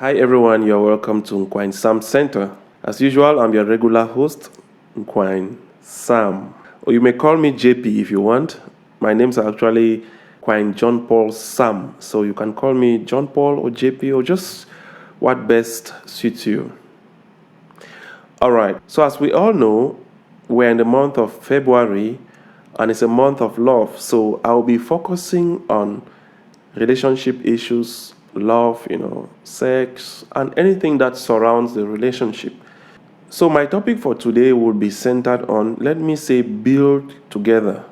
Hi everyone, you're welcome to Nkwine Sam Center. As usual, I'm your regular host, Nkwine Sam. Or you may call me JP if you want. My name's actually Nkwine John Paul Sam. So you can call me John Paul or JP or just what best suits you. Alright, so as we all know, we're in the month of February and it's a month of love. So I'll be focusing on relationship issues, love, sex, and anything that surrounds the relationship. So, my topic for today will be centered on, let me say, build together.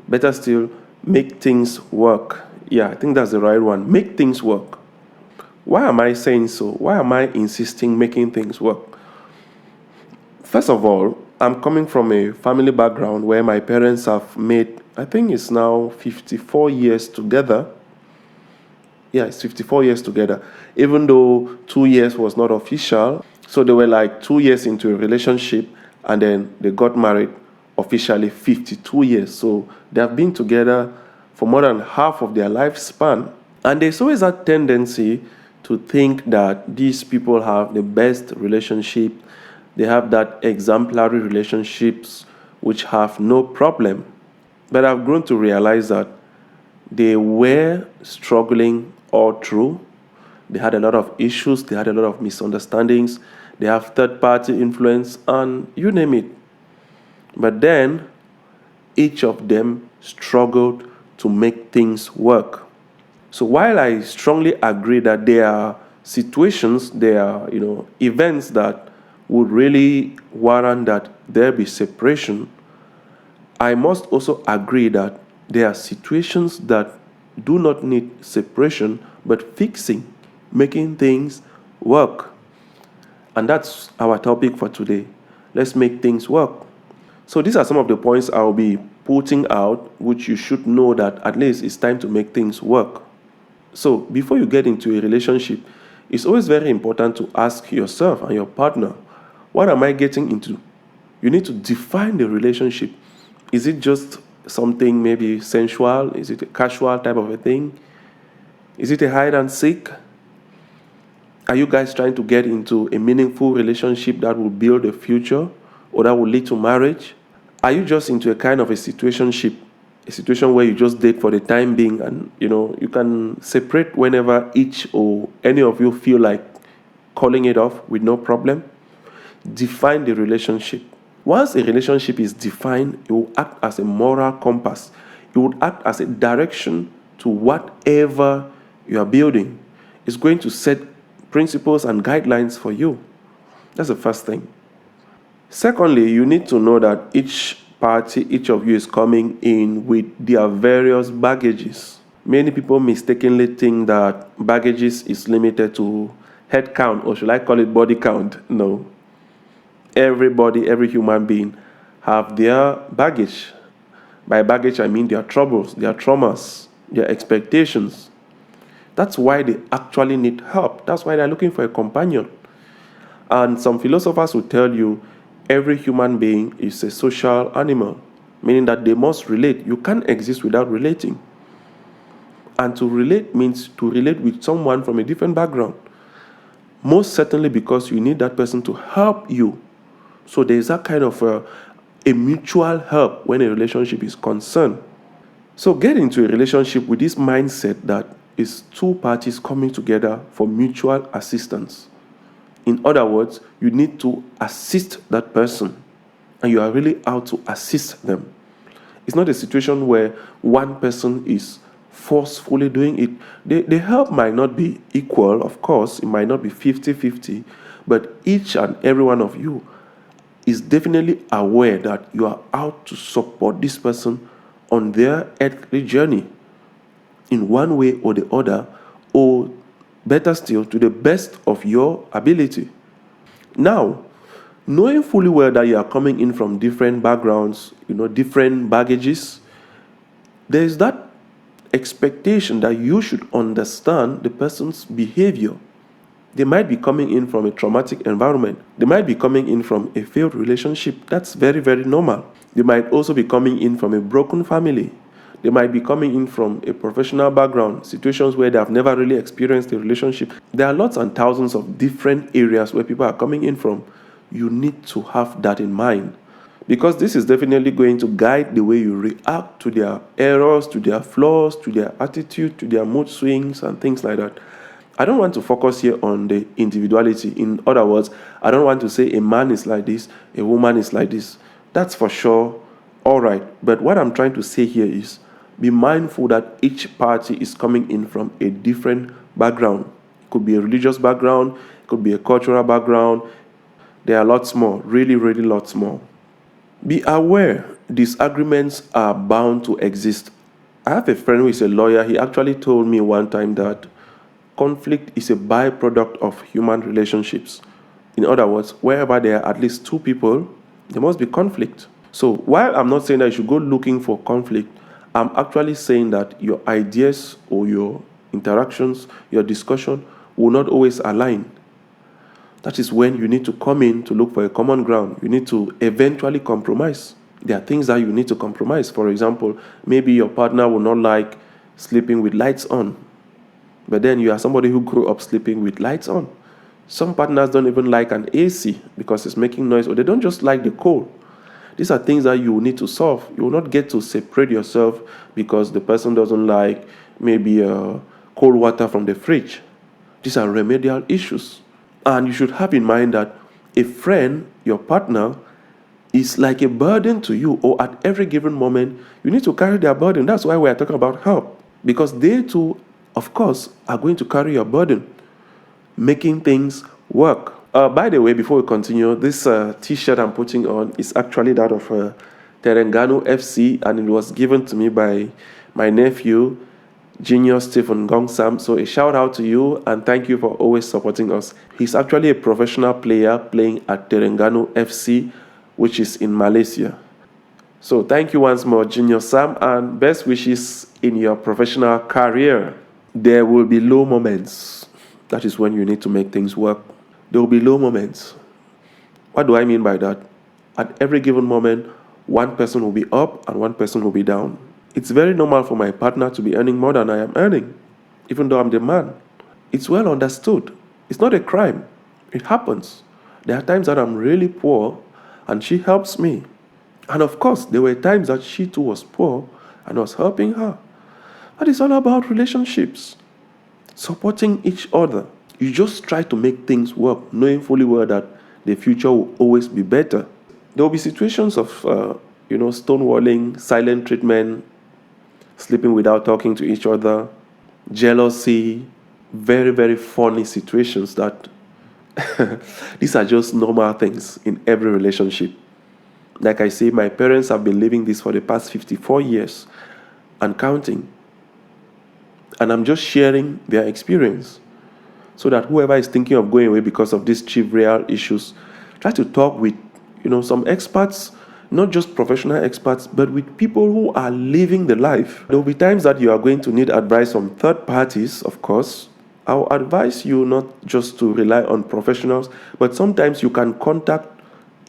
Better still, make things work. Yeah, I think that's the right one. Make things work. Why am I saying so? Why am I insisting making things work? First of all, I'm coming from a family background where my parents have made, I think it's now 54 years together. Yeah, it's 54 years together, even though 2 years was not official. So they were like 2 years into a relationship and then they got married officially 52 years. So they have been together for more than half of their lifespan. And there's always that tendency to think that these people have the best relationship, they have that exemplary relationships which have no problem. But I've grown to realize that they were struggling all through. They had a lot of issues, they had a lot of misunderstandings, they have third party influence, and you name it. But then each of them struggled to make things work. So while I strongly agree that there are situations, there are events that would really warrant that there be separation, I must also agree that there are situations that do not need separation but fixing, making things work. And that's our topic for today. Let's make things work. So these are some of the points I'll be putting out, which you should know that at least it's time to make things work. So before you get into a relationship, it's always very important to ask yourself and your partner, what am I getting into? You need to define the relationship. Is it just something maybe sensual? Is it a casual type of a thing? Is it a hide and seek? Are you guys trying to get into a meaningful relationship that will build a future or that will lead to marriage? Are you just into a kind of a situationship, a situation where you just date for the time being and you can separate whenever each or any of you feel like calling it off with no problem? Define the relationship. Once a relationship is defined, it will act as a moral compass. It will act as a direction to whatever you are building. It's going to set principles and guidelines for you. That's the first thing. Secondly, you need to know that each party, each of you is coming in with their various baggages. Many people mistakenly think that baggages is limited to head count, or should I call it body count? No. Everybody, every human being have their baggage. By baggage, I mean their troubles, their traumas, their expectations. That's why they actually need help. That's why they're looking for a companion. And some philosophers will tell you every human being is a social animal, meaning that they must relate. You can't exist without relating. And to relate means to relate with someone from a different background. Most certainly because you need that person to help you. So there's that kind of a mutual help when a relationship is concerned. So get into a relationship with this mindset that is two parties coming together for mutual assistance. In other words, you need to assist that person and you are really out to assist them. It's not a situation where one person is forcefully doing it. The help might not be equal, of course, it might not be 50-50, but each and every one of you is definitely aware that you are out to support this person on their earthly journey in one way or the other, or better still, to the best of your ability. Now, knowing fully well that you are coming in from different backgrounds, different baggages, there is that expectation that you should understand the person's behavior. They might be coming in from a traumatic environment. They might be coming in from a failed relationship. That's very, very normal. They might also be coming in from a broken family. They might be coming in from a professional background, situations where they have never really experienced a relationship. There are lots and thousands of different areas where people are coming in from. You need to have that in mind, because this is definitely going to guide the way you react to their errors, to their flaws, to their attitude, to their mood swings, and things like that. I don't want to focus here on the individuality. In other words, I don't want to say a man is like this, a woman is like this. That's for sure all right. But what I'm trying to say here is be mindful that each party is coming in from a different background. It could be a religious background, it could be a cultural background. There are lots more, really, really lots more. Be aware disagreements are bound to exist. I have a friend who is a lawyer. He actually told me one time that conflict is a byproduct of human relationships. In other words, wherever there are at least two people, there must be conflict. So while I'm not saying that you should go looking for conflict, I'm actually saying that your ideas or your interactions, your discussion will not always align. That is when you need to come in to look for a common ground. You need to eventually compromise. There are things that you need to compromise. For example, maybe your partner will not like sleeping with lights on, but then you are somebody who grew up sleeping with lights on. Some partners don't even like an AC because it's making noise, or they don't just like the cold. These are things that you will need to solve. You will not get to separate yourself because the person doesn't like maybe cold water from the fridge. These are remedial issues. And you should have in mind that a friend, your partner, is like a burden to you, or at every given moment, you need to carry their burden. That's why we are talking about help. Because they too, of course, are going to carry your burden, making things work. By the way, before we continue, this t-shirt I'm putting on is actually that of Terengganu FC, and it was given to me by my nephew, Junior Stephen Gongsam. So a shout out to you and thank you for always supporting us. He's actually a professional player playing at Terengganu FC, which is in Malaysia. So thank you once more, Junior Sam, and best wishes in your professional career. There will be low moments. That is when you need to make things work. There will be low moments. What do I mean by that? At every given moment, one person will be up and one person will be down. It's very normal for my partner to be earning more than I am earning, even though I'm the man. It's well understood. It's not a crime. It happens. There are times that I'm really poor and she helps me. And of course, there were times that she too was poor and I was helping her. That is all about relationships. Supporting each other. You just try to make things work, knowing fully well that the future will always be better. There will be situations of, stonewalling, silent treatment, sleeping without talking to each other, jealousy, very, very funny situations that these are just normal things in every relationship. Like I say, my parents have been living this for the past 54 years and counting. And I'm just sharing their experience so that whoever is thinking of going away because of these trivial issues, try to talk with, some experts, not just professional experts, but with people who are living the life. There will be times that you are going to need advice from third parties, of course. I'll advise you not just to rely on professionals, but sometimes you can contact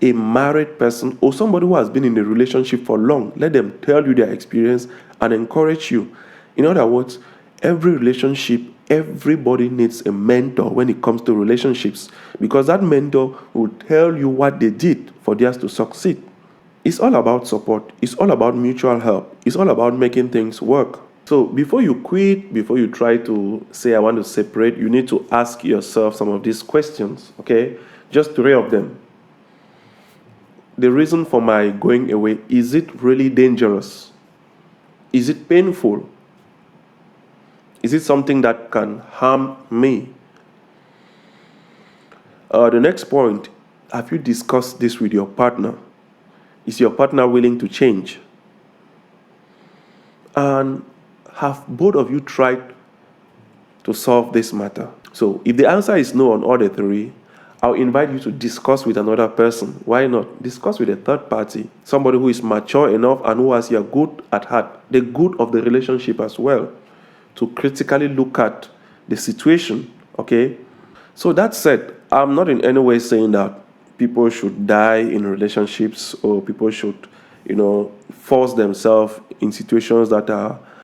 a married person or somebody who has been in a relationship for long. Let them tell you their experience and encourage you. In other words, every relationship, everybody needs a mentor when it comes to relationships, because that mentor will tell you what they did for theirs to succeed. It's all about support. It's all about mutual help. It's all about making things work. So before you quit, before you try to say, I want to separate, you need to ask yourself some of these questions, okay? Just 3 of them. The reason for my going away, is it really dangerous? Is it painful? Is it something that can harm me? The next point, have you discussed this with your partner? Is your partner willing to change? And have both of you tried to solve this matter? So if the answer is no on all the 3, I'll invite you to discuss with another person. Why not? Discuss with a third party, somebody who is mature enough and who has your good at heart, the good of the relationship as well, to critically look at the situation, okay? So that said, I'm not in any way saying that people should die in relationships or people should force themselves in situations that are